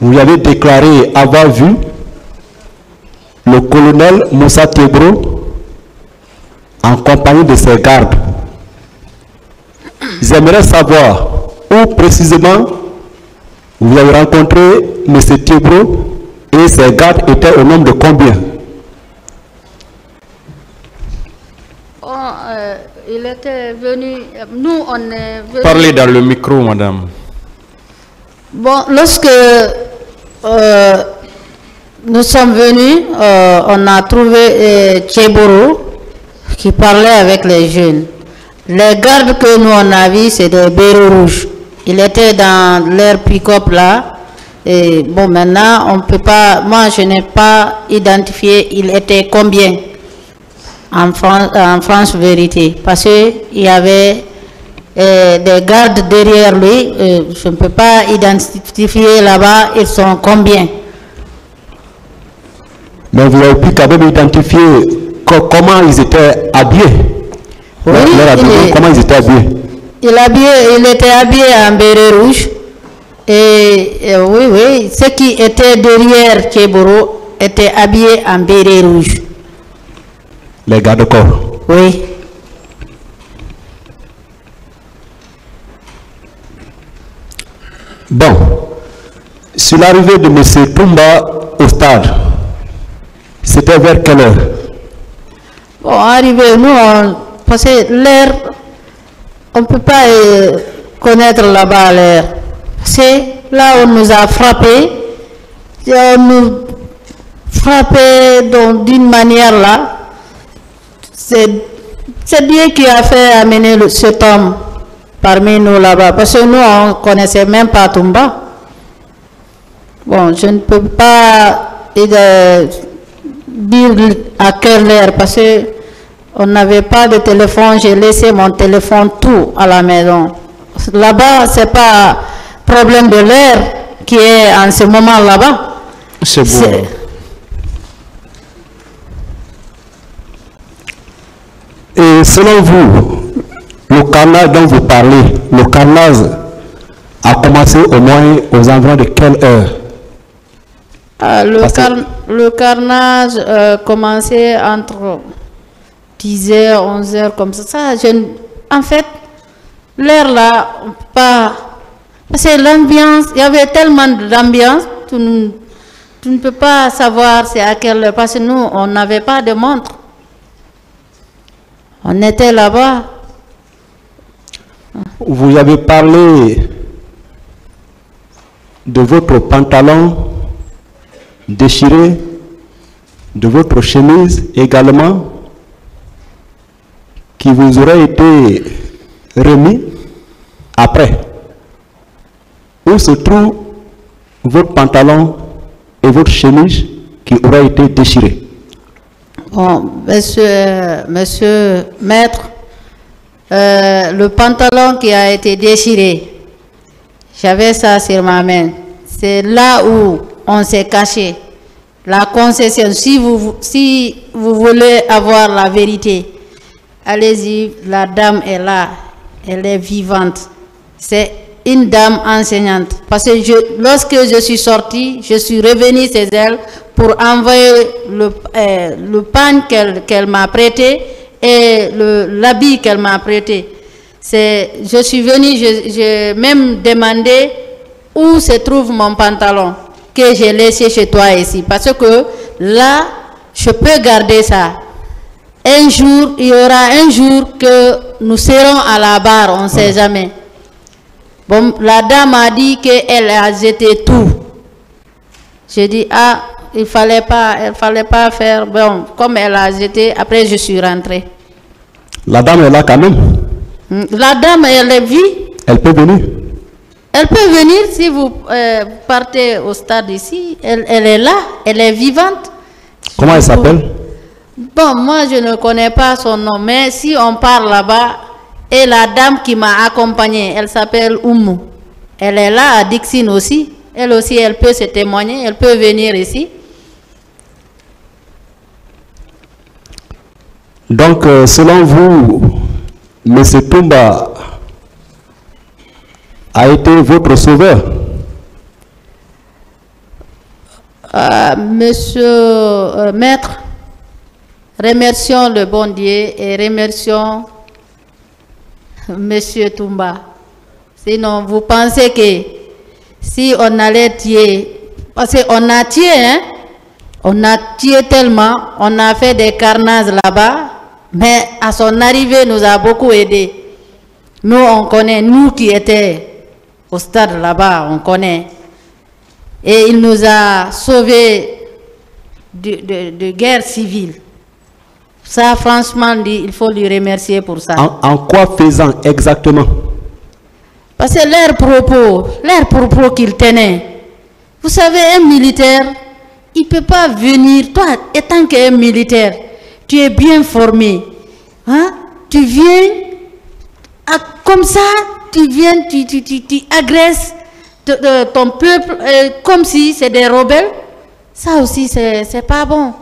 Vous avez déclaré avoir vu le colonel Moussa Tebro en compagnie de ses gardes. J'aimerais savoir où précisément vous avez rencontré M. Tebro et ses gardes étaient au nombre de combien? Il était venu, nous on est venu... Parlez dans le micro, madame. Bon, lorsque nous sommes venus, on a trouvé Tebro qui parlait avec les jeunes. Les gardes que nous on a vus, c'est des bérets rouges. Il était dans leur pick-up là. Et bon, maintenant, on peut pas, moi je n'ai pas identifié, il était combien en France Vérité. Parce qu'il y avait des gardes derrière lui, je ne peux pas identifier là-bas, ils sont combien. Mais vous avez pu quand même identifier comment ils étaient habillés. Oui, comment ils étaient habillés? Il était habillé en béret rouge. Et oui, ceux qui étaient derrière Tebro étaient habillés en béret rouge. Les gardes-corps? Oui. Bon, sur l'arrivée de M. Toumba au stade, c'était vers quelle heure? Bon, arrivé, nous, parce que l'air, on ne peut pas connaître là-bas l'air. C'est là où on nous a frappé. On nous frappé d'une manière là. C'est Dieu qui a fait amener cet homme parmi nous là-bas. Parce que nous, on ne connaissait même pas Toumba. Bon, je ne peux pas dire à quelle heure parce qu'on n'avait pas de téléphone. J'ai laissé mon téléphone tout à la maison. Là-bas, c'est pas problème de l'air qui est en ce moment là-bas. C'est bon. Et selon vous, le carnage dont vous parlez, le carnage a commencé au moins aux environs de quelle heure? Le carnage commençait entre 10h, 11h, comme ça. En fait, l'air là, pas... Parce que l'ambiance, il y avait tellement d'ambiance, tu ne peux pas savoir c'est à quelle heure, parce que nous, on n'avait pas de montre. On était là-bas. Vous avez parlé de votre pantalon déchiré, de votre chemise également, qui vous aurait été remis après. Où se trouve votre pantalon et votre chemise qui auraient été déchirés? Bon, monsieur maître, le pantalon qui a été déchiré, j'avais ça sur ma main. C'est là où on s'est caché. La concession, si vous voulez avoir la vérité, allez-y, la dame est là, elle est vivante. C'est une dame enseignante. Parce que lorsque je suis sortie, je suis revenue chez elle pour envoyer le pain qu'elle m'a prêté et l'habit qu'elle m'a prêté. Je suis venue, j'ai même demandé où se trouve mon pantalon que j'ai laissé chez toi ici. Parce que là, je peux garder ça. Un jour, il y aura un jour que nous serons à la barre, on ne sait jamais. Bon, la dame a dit qu'elle a jeté tout. J'ai dit, il fallait pas faire, bon, comme elle a jeté, après je suis rentrée. La dame est là quand même? La dame, elle est vie. Elle peut venir? Elle peut venir si vous partez au stade ici. Elle est là, elle est vivante. Comment elle s'appelle? Bon, moi je ne connais pas son nom, mais si on parle là-bas, et la dame qui m'a accompagnée, elle s'appelle Oumou. Elle est là à Dixine aussi. Elle aussi, elle peut se témoigner, elle peut venir ici. Donc, selon vous, M. Toumba a été votre sauveur? Monsieur Maître, remercions le bon Dieu et remercions Monsieur Toumba. Sinon, vous pensez que si on allait tuer, parce qu'on a tué, hein, on a tué tellement, on a fait des carnages là-bas, mais à son arrivée, nous a beaucoup aidé. Nous, on connaît, nous qui étions au stade là-bas, on connaît. Et il nous a sauvés de guerre civile. Ça, franchement, il faut lui remercier pour ça. En quoi faisant exactement? Parce que leurs propos qu'il tenait. Vous savez, un militaire, il ne peut pas venir, toi, étant qu'un militaire, tu es bien formé. Hein? Tu viens, comme ça, tu viens, tu agresses ton peuple comme si c'est des rebelles. Ça aussi, c'est pas bon.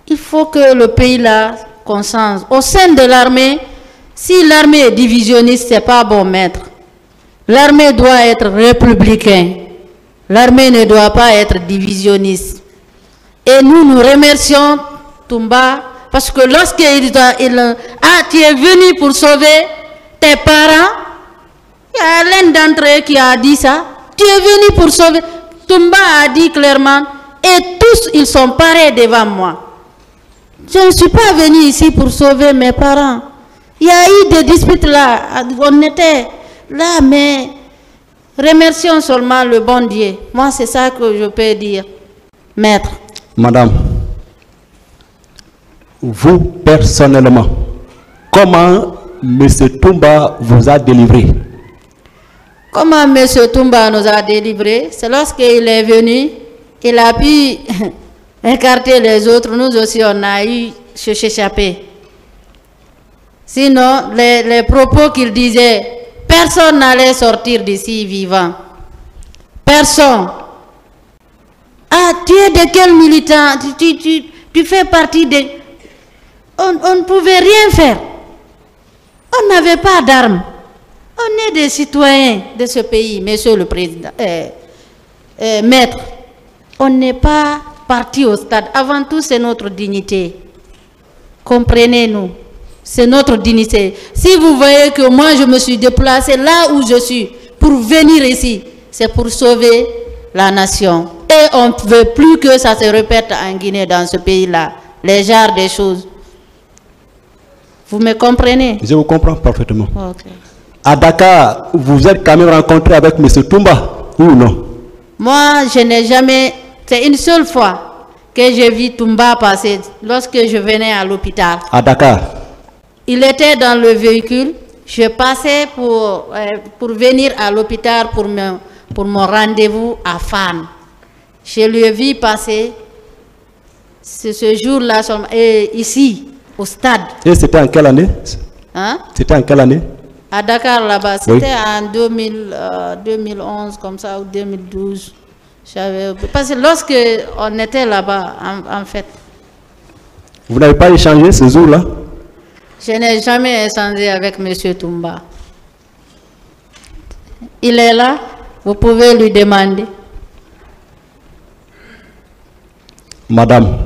Il faut que le pays là, qu'on change. Au sein de l'armée, si l'armée est divisionniste, c'est pas bon, maître. L'armée doit être républicaine. L'armée ne doit pas être divisionniste. Et nous remercions Toumba parce que lorsqu'il tu es venu pour sauver tes parents, il y a l'un d'entre eux qui a dit ça. Tu es venu pour sauver. Toumba a dit clairement, et tous ils sont parés devant moi. Je ne suis pas venu ici pour sauver mes parents. Il y a eu des disputes là, on était là, mais remercions seulement le bon Dieu. Moi, c'est ça que je peux dire, maître. Madame, vous personnellement, comment M. Toumba vous a délivré? Comment M. Toumba nous a délivrés? C'est lorsqu'il est venu, il a pu écarter les autres. Nous aussi, on a eu s'échapper. Sinon, les propos qu'il disait, personne n'allait sortir d'ici vivant. Personne. Ah, tu es de quel militant? Tu fais partie de... On ne pouvait rien faire. On n'avait pas d'armes. On est des citoyens de ce pays, monsieur le président, maître. On n'est pas parti au stade. Avant tout, c'est notre dignité. Comprenez-nous. C'est notre dignité. Si vous voyez que moi, je me suis déplacé là où je suis pour venir ici, c'est pour sauver la nation. Et on ne veut plus que ça se répète en Guinée, dans ce pays-là. Les genres des choses. Vous me comprenez? Je vous comprends parfaitement. Okay. À Dakar, vous êtes quand même rencontré avec M. Toumba, ou non? Moi, je n'ai jamais... C'est une seule fois que j'ai vu Toumba passer, lorsque je venais à l'hôpital. À Dakar? Il était dans le véhicule. Je passais pour venir à l'hôpital pour mon rendez-vous à Fan. Je lui ai vu passer ce jour-là, ici, au stade. Et c'était en quelle année? Hein? C'était en quelle année? À Dakar, là-bas. C'était Oui. en 2011, comme ça, ou 2012. Parce que lorsque on était là-bas, en fait. Vous n'avez pas échangé ce jour-là? Je n'ai jamais échangé avec M. Toumba. Il est là, vous pouvez lui demander. Madame,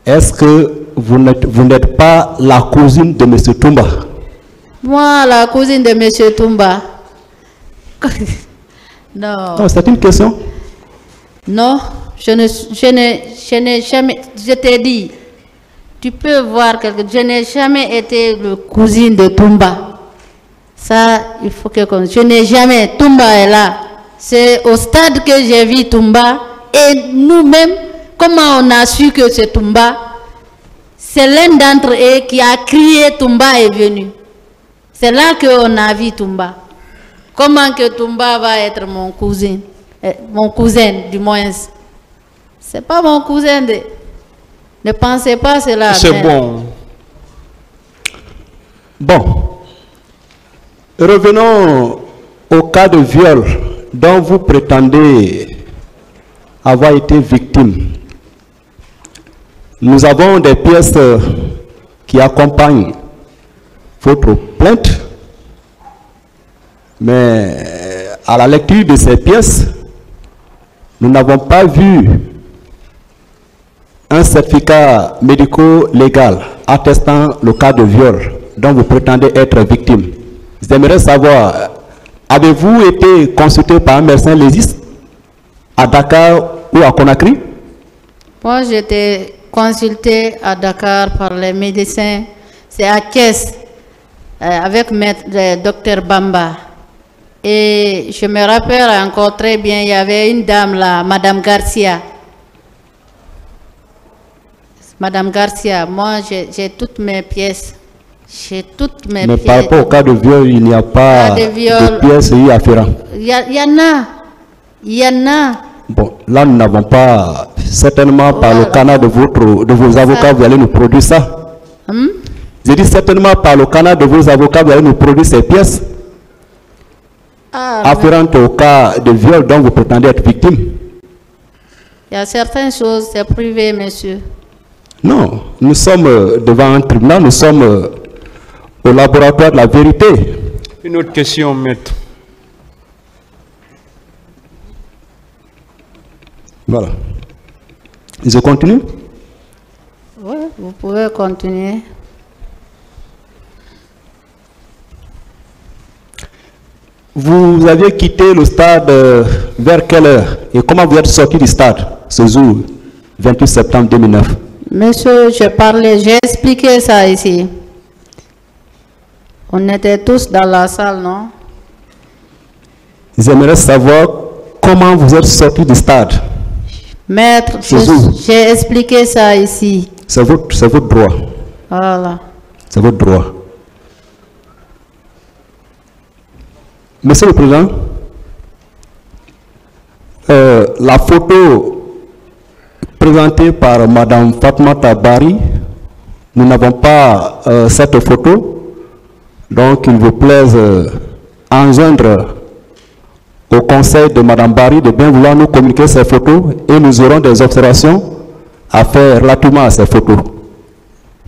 est-ce que vous n'êtes pas la cousine de M. Toumba? Moi, la cousine de M. Toumba. Non. Non, c'est une question. Non, je n'ai jamais... Je t'ai dit, tu peux voir quelque... Je n'ai jamais été le cousine de Toumba. Ça, il faut que... Je n'ai jamais... Toumba est là. C'est au stade que j'ai vu Toumba. Et nous-mêmes, comment on a su que c'est Toumba? C'est l'un d'entre eux qui a crié Toumba est venu. C'est là qu'on a vu Toumba. Comment que Toumba va être mon cousin? Mon cousin, du moins. C'est pas mon cousin. Ne pensez pas cela. C'est bon. Bon. Revenons au cas de viol dont vous prétendez avoir été victime. Nous avons des pièces qui accompagnent votre plainte, mais à la lecture de ces pièces, nous n'avons pas vu un certificat médico-légal attestant le cas de viol dont vous prétendez être victime. J'aimerais savoir, avez-vous été consulté par un médecin légiste à Dakar ou à Conakry? Moi, j'étais consulté à Dakar par les médecins. C'est à Thiès, avec le docteur Bamba. Et je me rappelle encore très bien, il y avait une dame là, Madame Garcia. Madame Garcia, moi j'ai toutes mes pièces. J'ai toutes mes pièces. Mais par rapport au cas de viol, il n'y a pas de pièces y afférentes. Il y en a. Il y en a. Bon, là nous n'avons pas, certainement par le canal de vos avocats, vous allez nous produire ça. J'ai dit certainement par le canal de vos avocats, vous allez nous produire ces pièces afférentes au cas de viol dont vous prétendez être victime. Il y a certaines choses, c'est privé, monsieur. Non, nous sommes devant un tribunal, nous sommes au laboratoire de la vérité. Une autre question, maître. Voilà. Je continue? Oui, vous pouvez continuer. Vous aviez quitté le stade vers quelle heure? Et comment vous êtes sorti du stade ce jour, 28 septembre 2009? Monsieur, j'ai expliqué ça ici. On était tous dans la salle, non? J'aimerais savoir comment vous êtes sorti du stade. Maître, j'ai expliqué ça ici. C'est votre droit. Voilà. C'est votre droit. Monsieur le Président, la photo présentée par Madame Fatmata Bari, nous n'avons pas cette photo, donc il vous plaise enjoindre au conseil de Madame Bari de bien vouloir nous communiquer ces photos et nous aurons des observations à faire relativement à ces photos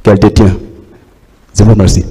qu'elle détient. Je vous remercie.